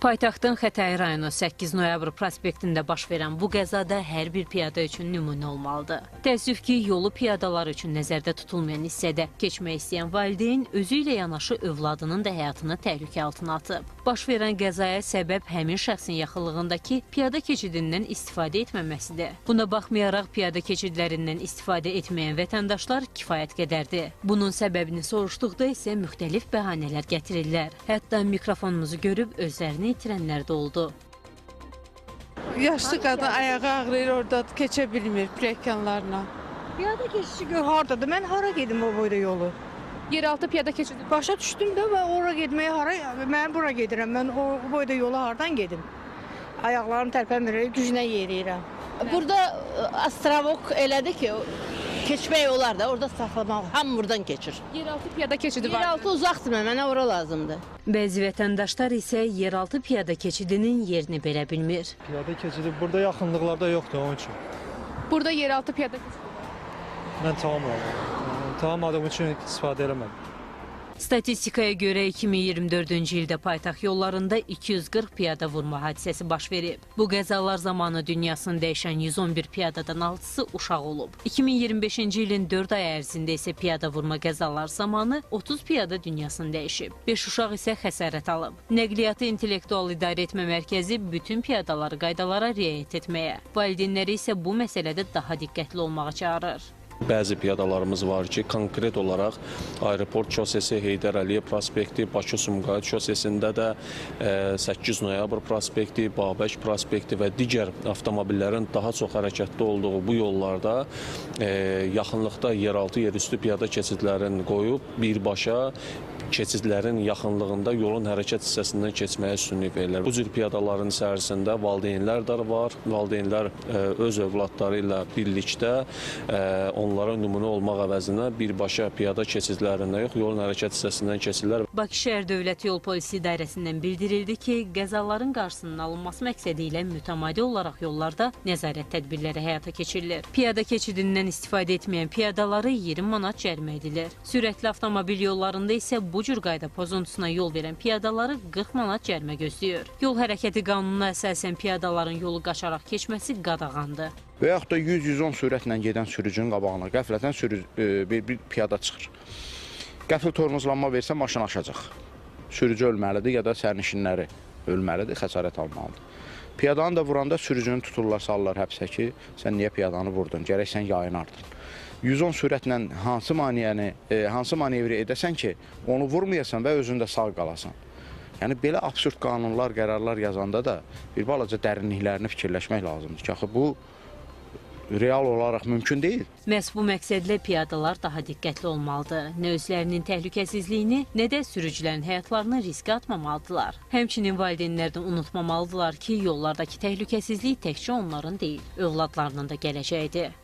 Paytaxtın Xətai rayonu 8 noyabr prospektində baş verən bu qəzada hər bir piyada üçün nümunə olmalıdır. Təəssüf ki, yolu piyadalar üçün nəzərdə tutulmayan hissədə keçmək istəyən valideyn özü ilə yanaşı övladının da həyatını təhlükə altına atıb. Baş verən qəzaya səbəb həmin şəxsin yaxınlığındakı piyada keçidindən istifadə etməməsidir. Buna baxmayaraq piyada keçidlərindən istifadə etməyən vətəndaşlar kifayət qədərdir. Bunun səbəbini soruşduqda isə müxtəlif bəhanələr gətirirlər. Hətta mikrofonumuzu görüb özlərini itirənlər də oldu. Yaşlı qadın ayağı ağrıyır, orada keçə bilmir piyəkanlarla. Piyada keçişi gör hardadır? Mən hara gedim o boyda yolu? Yeraltı piyada keçidi. Başa düşdüm də mən ora getməyə hara? Mən bura gedirəm. Mən o boyda yolu hardan gedim? Ayaqlarım tərpənmir, güclə yeriyirəm. Burada astravok elədi ki, keçmək olar da, orada saxlamaq, hamı buradan keçir. Yeraltı piyada keçidi var. Yeraltı uzaqdır mənə, ora lazımdır. Bəzi vətəndaşlar isə yeraltı piyada keçidinin yerini belə bilmir. Piyada keçidi burada yaxınlıqlarda yoxdur onun üçün. Burada yeraltı piyada keçidi. Mən tamamladığım üçün istifadə eləmədim. Statistikaya görə 2024-cü ildə paytaxt yollarında 240 piyada vurma hadisəsi baş verib. Bu qəzalar zamanı dünyasını dəyişən 111 piyadadan 6-sı uşaq olub. 2025-ci ilin 4 ay ərzində isə piyada vurma qəzalar zamanı 30 piyada dünyasını dəyişib. 5 uşaq isə xəsarət alıb. Nəqliyyatı İntellektual İdarə Etmə Mərkəzi bütün piyadaları qaydalara riayət etməyə, valideynləri isə bu məsələdə daha diqqətli olmağa çağırır. Bəzi piyadalarımız var ki, konkret olaraq Aeroport şosesi, Heydər Əliyev prospekti, Bakı-Sumqayıt şosesində də 8 noyabr prospekti, Babək prospekti və digər avtomobillərin daha çox hərəkətdə olduğu bu yollarda yaxınlıqda yeraltı, yerüstü piyada keçidlərini qoyub birbaşa keçidlərin yaxınlığında yolun hərəkət hissəsindən keçməyə üstünlük verirlər. Bu cür piyadaların içərisində valideynlər də var. Valideynlər öz övladları ilə birlikdə onlara nümunə olmaq əvəzinə birbaşa piyada keçidlərindən yox, yolun hərəkət hissəsindən keçirlər. Bakı şəhər Dövlət Yol Polisi İdarəsindən bildirildi ki, qəzaların qarşısının alınması məqsədi ilə mütəmadi olaraq yollarda nəzarət tədbirləri həyata keçirilir. Piyada keçidindən istifadə etməyən piyadaları 20 manat cərimə edilir. Sürətli avtomobil yollarında isə bu cür qayda pozuntusuna yol verən piyadaları 40 manat cərimə gözləyir. Yol hərəkəti qanununa əsasən piyadaların yolu qaçaraq keçməsi qadağandır. Və yaxud da 100-110 sürətlə gedən sürücünün qabağına qəflətən bir piyada çıxır. Qəfil tormozlanma versə maşın aşacaq. Sürücü ölməlidir ya da sərnişinləri ölməlidir, xəsarət almalıdır. Piyadanı da vuranda sürücünü tuturlar, salırlar həbsə ki, sən niyə piyadanı vurdun, gərək sən yayını ardın. 110 sürətlə hansı manevri edəsən ki, onu vurmayasan və özündə sağ qalasan. Yəni, belə absurd qanunlar, qərarlar yazanda da bir balaca dərinliklərini fikirləşmək lazımdır ki, axı bu real olaraq mümkün deyil. Məhz bu məqsədlə piyadalar daha diqqətli olmalıdır. Nə özlərinin təhlükəsizliyini, nə də sürücülərin həyatlarını riskə atmamalıdırlar. Həmçinin valideynlər də unutmamalıdırlar ki, yollardakı təhlükəsizlik təkcə onların deyil, övladlarının da gələcəyidir.